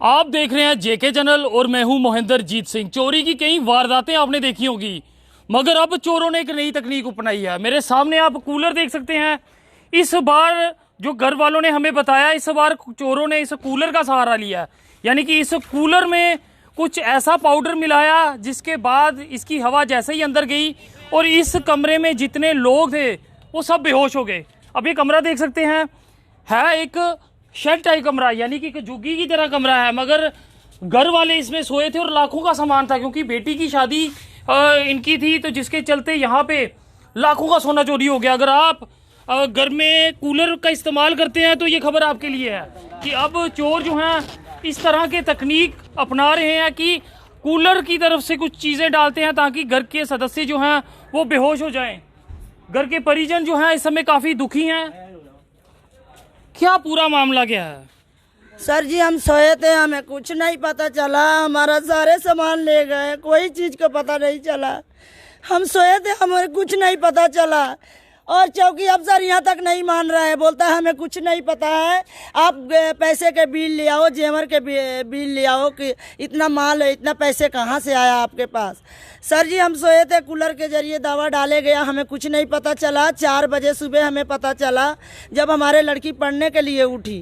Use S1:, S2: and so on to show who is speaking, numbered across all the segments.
S1: आप देख रहे हैं जेके चैनल और मैं हूं मोहिंदर जीत सिंह। चोरी की कई वारदातें आपने देखी होंगी, मगर अब चोरों ने एक नई तकनीक अपनाई है। मेरे सामने आप कूलर देख सकते हैं। इस बार जो घर वालों ने हमें बताया, इस बार चोरों ने इस कूलर का सहारा लिया, यानी कि इस कूलर में कुछ ऐसा पाउडर मिलाया जिसके बाद इसकी हवा जैसे ही अंदर गई और इस कमरे में जितने लोग थे वो सब बेहोश हो गए। अब ये कमरा देख सकते हैं, है एक शेड टाइप कमरा, यानी कि एक झुग्गी की तरह कमरा है, मगर घर वाले इसमें सोए थे और लाखों का सामान था, क्योंकि बेटी की शादी इनकी थी, तो जिसके चलते यहाँ पे लाखों का सोना चोरी हो गया। अगर आप घर में कूलर का इस्तेमाल करते हैं तो ये खबर आपके लिए है कि अब चोर जो हैं इस तरह के तकनीक अपना रहे हैं कि कूलर की तरफ से कुछ चीज़ें डालते हैं ताकि घर के सदस्य जो हैं वो बेहोश हो जाएं। घर के परिजन जो हैं इस समय काफ़ी दुखी हैं। क्या पूरा मामला क्या है?
S2: सर जी, हम सोए थे, हमें कुछ नहीं पता चला, हमारा सारे सामान ले गए, कोई चीज़ का पता नहीं चला। हम सोए थे, हमें कुछ नहीं पता चला। और चौकी अफसर यहाँ तक नहीं मान रहा है, बोलता है हमें कुछ नहीं पता है, आप पैसे के बिल ले आओ, जेवर के बिल ले आओ कि इतना माल है, इतना पैसे कहाँ से आया आपके पास। सर जी, हम सोए थे, कूलर के जरिए दवा डाले गया, हमें कुछ नहीं पता चला। 4 बजे सुबह हमें पता चला जब हमारे लड़की पढ़ने के लिए उठी,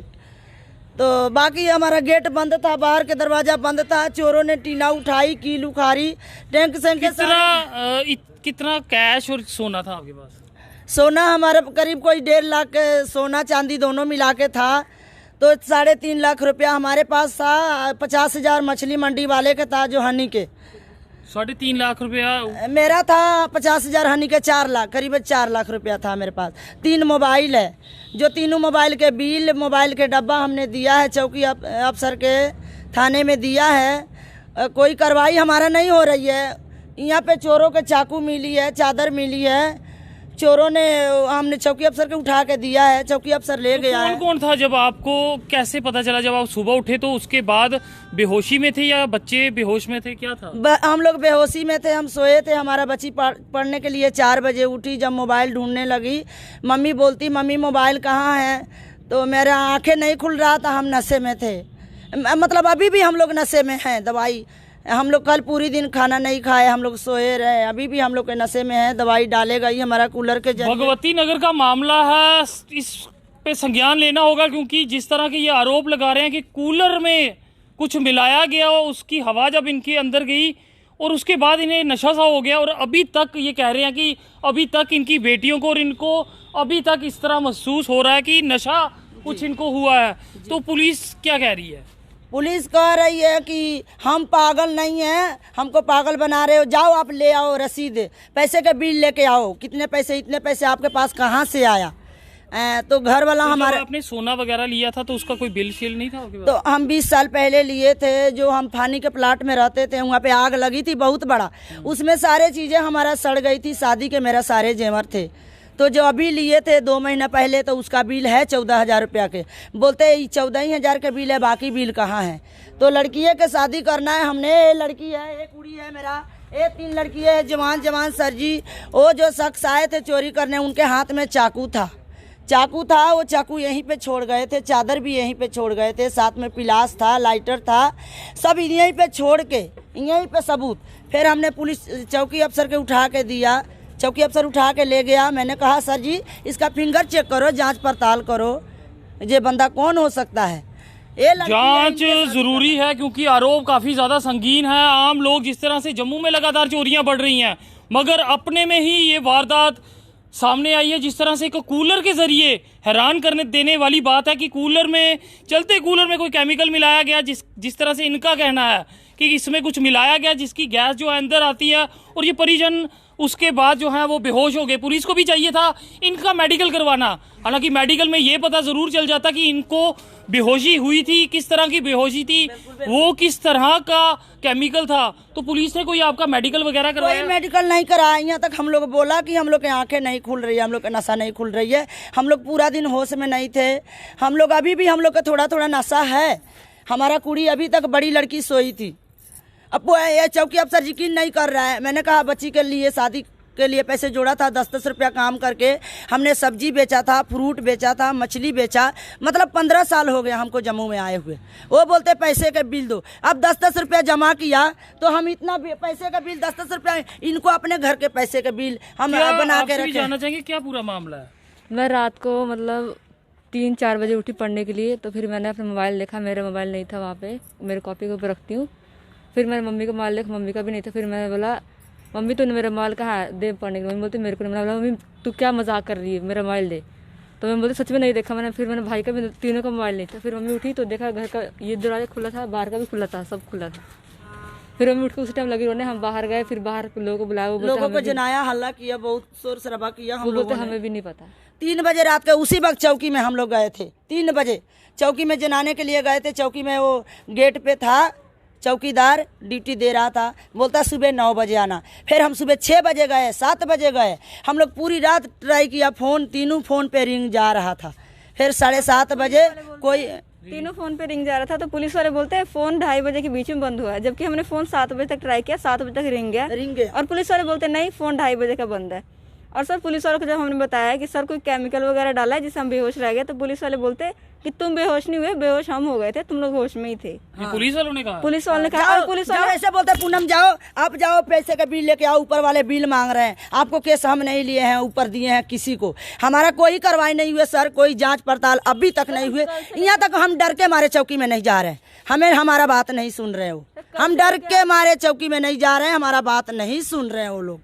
S2: तो बाकी हमारा गेट बंद था, बाहर के दरवाजा बंद था। चोरों ने टीना उठाई, कील उखाड़ी, टैंक से
S1: कितना कैश और सोना था आपके पास?
S2: सोना हमारे करीब कोई 1.5 लाख सोना चांदी दोनों मिला के था, तो 3.5 लाख रुपया हमारे पास था। 50,000 मछली मंडी वाले के था, जो हनी के
S1: 3.5 लाख रुपया
S2: मेरा था। 50,000 हनी के 4 लाख, करीब 4 लाख रुपया था मेरे पास। 3 मोबाइल है, जो तीनों मोबाइल के बिल, मोबाइल के डब्बा हमने दिया है, चौकी अफसर के थाने में दिया है। कोई कार्रवाई हमारा नहीं हो रही है। यहाँ पे चोरों के चाकू मिली है, चादर मिली है, चोरों ने, हमने चौकी अफसर के उठा के दिया है, चौकी अफसर ले गया है।
S1: कौन था? जब आपको कैसे पता चला? जब आप सुबह उठे तो उसके बाद बेहोशी में थे या बच्चे बेहोश में थे, क्या था?
S2: हम लोग बेहोशी में थे, हम सोए थे। हमारा बच्ची पढ़ने के लिए 4 बजे उठी, जब मोबाइल ढूंढने लगी, मम्मी बोलती मम्मी मोबाइल कहाँ है, तो मेरा आंखें नहीं खुल रहा था, हम नशे में थे। मतलब अभी भी हम लोग नशे में हैं। दवाई हम लोग कल पूरी दिन खाना नहीं खाए, हम लोग सोए रहे, अभी भी हम लोग के नशे में है। दवाई डाले गई हमारा कूलर के जरिए।
S1: भगवती नगर का मामला है, इस पे संज्ञान लेना होगा, क्योंकि जिस तरह के ये आरोप लगा रहे हैं कि कूलर में कुछ मिलाया गया और उसकी हवा जब इनके अंदर गई और उसके बाद इन्हें नशा सा हो गया, और अभी तक ये कह रहे हैं कि अभी तक इनकी बेटियों को और इनको अभी तक इस तरह महसूस हो रहा है कि नशा कुछ इनको हुआ है। तो पुलिस क्या कह रही है?
S2: पुलिस कह रही है कि हम पागल नहीं हैं, हमको पागल बना रहे हो, जाओ आप ले आओ रसीद, पैसे के बिल लेके आओ, कितने पैसे, इतने पैसे आपके पास कहाँ से आया। तो घर वाला
S1: तो
S2: हमारे,
S1: आपने सोना वगैरह लिया था तो उसका कोई बिल शिल नहीं था आपके पास?
S2: तो हम 20 साल पहले लिए थे, जो हम फानी के प्लाट में रहते थे, वहाँ पे आग लगी थी बहुत बड़ा, उसमें सारे चीज़ें हमारा सड़ गई थी, शादी के मेरा सारे जेवर थे। तो जो अभी लिए थे 2 महीना पहले, तो उसका बिल है 14,000 रुपया के। बोलते 14,000 का बिल है, बाकी बिल कहाँ है। तो लड़कियों के शादी करना है, हमने, लड़की है, एक कुड़ी है मेरा, 3 लड़की है, जवान सर जी। वो जो शख्स आए थे चोरी करने, उनके हाथ में चाकू था, वो चाकू यहीं पे छोड़ गए थे, चादर भी यहीं पे छोड़ गए थे, साथ में पिलास था, लाइटर था, सब यहीं पे छोड़ के, यहीं पे सबूत। फिर हमने पुलिस चौकी अफसर के उठा के दिया, चौकी अफसर उठा के ले गया। मैंने कहा सर जी इसका फिंगर चेक करो, जांच पड़ताल करो, ये बंदा कौन हो सकता है।
S1: जांच जरूरी है, क्योंकि आरोप काफी ज्यादा संगीन है। आम लोग जिस तरह से जम्मू में लगातार चोरियां बढ़ रही हैं, मगर अपने में ही ये वारदात सामने आई है। जिस तरह से एक कूलर के जरिए हैरान करने देने वाली बात है कि कूलर में, चलते कूलर में कोई केमिकल मिलाया गया, जिस तरह से इनका कहना है कि इसमें कुछ मिलाया गया, जिसकी गैस जो है अंदर आती है, और ये परिजन उसके बाद जो है वो बेहोश हो गए। पुलिस को भी चाहिए था इनका मेडिकल करवाना, हालांकि मेडिकल में ये पता जरूर चल जाता कि इनको बेहोशी हुई थी, किस तरह की बेहोशी थी, वो किस तरह का केमिकल था। तो पुलिस ने कोई आपका मेडिकल वगैरह करवाया?
S2: कोई मेडिकल नहीं कराया। यहाँ तक हम लोग बोला कि हम लोग की आंखें नहीं खुल रही है, हम लोग का नशा नहीं खुल रही है, हम लोग पूरा दिन होश में नहीं थे। हम लोग अभी भी, हम लोग का थोड़ा थोड़ा नशा है। हमारा कुड़ी अभी तक, बड़ी लड़की सोई थी। अब ये चौकी अफसर यकीन नहीं कर रहा है। मैंने कहा बच्ची के लिए शादी के लिए पैसे जोड़ा था, 10-10 रुपया काम करके हमने सब्जी बेचा था, फ्रूट बेचा था, मछली बेचा। मतलब 15 साल हो गए हमको जम्मू में आए हुए। वो बोलते पैसे का बिल दो। अब 10-10 रुपया जमा किया तो हम इतना पैसे का बिल 10-10 रुपया, इनको अपने घर के पैसे का बिल हम बना के रखे।
S1: जानना चाहेंगे क्या पूरा मामला है?
S3: मैं रात को मतलब 3-4 बजे उठी पढ़ने के लिए, तो फिर मैंने अपना मोबाइल देखा, मेरा मोबाइल नहीं था वहाँ पे, मेरे कॉपी के ऊपर रखती हूँ। फिर मैंने मम्मी का मोबाइल देखा, मम्मी का भी नहीं था। फिर मैंने बोला मम्मी तूने मेरा मोबाइल कहाँ दे पढ़ने के लिए? मम्मी बोलती मेरे को नहीं। बोला मम्मी तू क्या मजाक कर रही है, मेरा मोबाइल दे। तो मैं बोलती सच में नहीं देखा मैंने। फिर मैंने भाई का भी, तीनों का मोबाइल नहीं था। फिर मम्मी उठी तो देखा घर का ये दरवाजा खुला था, बाहर का भी खुला था, सब खुला था। फिर मम्मी उठ के उस टाइम लगी रोने। हम बाहर गए, फिर बाहर लोगों को बुलाया, वो
S2: लोगों को जनाया, हल्ला किया, बहुत शोर शराबा किया। हम
S3: बोलते हमें भी नहीं पता।
S2: 3 बजे रात के उसी वक्त चौकी में हम लोग गए थे। 3 बजे चौकी में जनाने के लिए गए थे। चौकी में वो गेट पे था चौकीदार, ड्यूटी दे रहा था, बोलता सुबह 9 बजे आना। फिर हम सुबह 6 बजे गए, 7 बजे गए। हम लोग पूरी रात ट्राई किया, फोन तीनों फोन पे रिंग जा रहा था। फिर 7:30 बजे कोई
S3: तीनों फोन पे रिंग जा रहा था, तो पुलिस वाले बोलते हैं फोन 2:30 बजे के बीच में बंद हुआ है, जबकि हमने फोन 7 बजे तक ट्राई किया, 7 बजे तक रिंग गया। और पुलिस वाले बोलते नहीं फोन 2:30 बजे का बंद है। और सर पुलिस वालों को जब हमने बताया कि सर कोई केमिकल वगैरह डाला है जिससे हम बेहोश रह गए, तो पुलिस वाले बोलते कि तुम बेहोश नहीं हुए, बेहोश हम हो गए थे, तुम लोग होश में ही थे।
S1: पुलिस वालों ने कहा?
S3: पुलिस वालों ने कहा। और पुलिस वाले
S2: ऐसे बोलते पूनम जाओ, आप जाओ पैसे का बिल लेके आओ, ऊपर वाले बिल मांग रहे हैं आपको। केस हम नहीं लिए हैं, ऊपर दिए हैं किसी को। हमारा कोई कार्रवाई नहीं हुई सर, कोई जांच पड़ताल अभी तक नहीं हुई। यहाँ तक हम डर के मारे चौकी में नहीं जा रहे हैं, हमें हमारा बात नहीं सुन रहे हो। हम डर के मारे चौकी में नहीं जा रहे हैं, हमारा बात नहीं सुन रहे हैं वो लोग।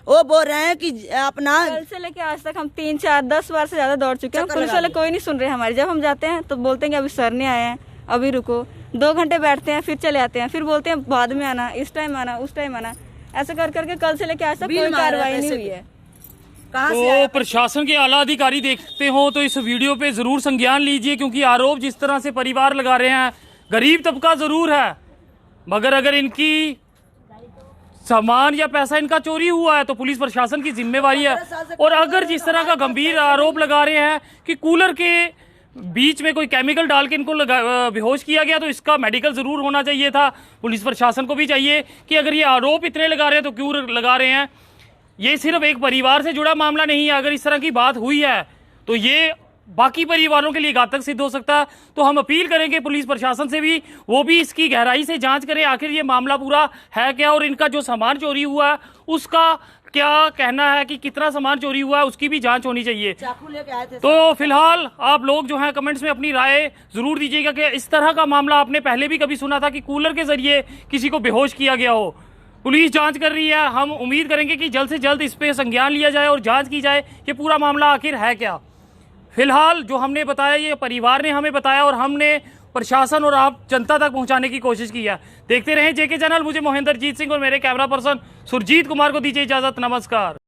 S2: वो बोल रहे हैं कि अपना
S3: कल से लेके आज तक हम 3-4-10 बार से ज्यादा दौड़ चुके हैं, पुलिस वाले कोई नहीं सुन रहे हमारे। जब हम जाते हैं तो बोलते हैं कि अभी सर नहीं आए हैं, अभी रुको। 2 घंटे बैठते हैं, फिर चले आते हैं, फिर बोलते हैं बाद में आना, इस टाइम आना, उस टाइम आना। ऐसे कर करके कल से लेके आज तक कोई कार्रवाई नहीं हुई है।
S1: तो प्रशासन के आला अधिकारी देखते हो तो इस वीडियो पे जरूर संज्ञान लीजिए, क्योंकि आरोप जिस तरह से परिवार लगा रहे हैं, गरीब तबका जरूर है, मगर अगर इनकी सामान या पैसा इनका चोरी हुआ है तो पुलिस प्रशासन की जिम्मेवारी है। और अगर जिस तरह का गंभीर आरोप लगा रहे हैं कि कूलर के बीच में कोई केमिकल डाल के इनको बेहोश किया गया, तो इसका मेडिकल जरूर होना चाहिए था। पुलिस प्रशासन को भी चाहिए कि अगर ये आरोप इतने लगा रहे हैं तो क्यों लगा रहे हैं। ये सिर्फ एक परिवार से जुड़ा मामला नहीं है, अगर इस तरह की बात हुई है तो ये बाकी परिवारों के लिए घातक सिद्ध हो सकता है। तो हम अपील करेंगे पुलिस प्रशासन से भी, वो भी इसकी गहराई से जांच करें, आखिर ये मामला पूरा है क्या, और इनका जो सामान चोरी हुआ है उसका क्या कहना है, कि कितना सामान चोरी हुआ है, उसकी भी जांच होनी चाहिए। तो फिलहाल आप लोग जो हैं कमेंट्स में अपनी राय जरूर दीजिएगा कि इस तरह का मामला आपने पहले भी कभी सुना था कि कूलर के जरिए किसी को बेहोश किया गया हो। पुलिस जांच कर रही है, हम उम्मीद करेंगे कि जल्द से जल्द इस पे संज्ञान लिया जाए और जांच की जाए कि पूरा मामला आखिर है क्या। फिलहाल जो हमने बताया ये परिवार ने हमें बताया और हमने प्रशासन और आप जनता तक पहुंचाने की कोशिश की है। देखते रहें जेके चैनल। मुझे मोहिंदर जीत सिंह और मेरे कैमरा पर्सन सुरजीत कुमार को दीजिए इजाजत। नमस्कार।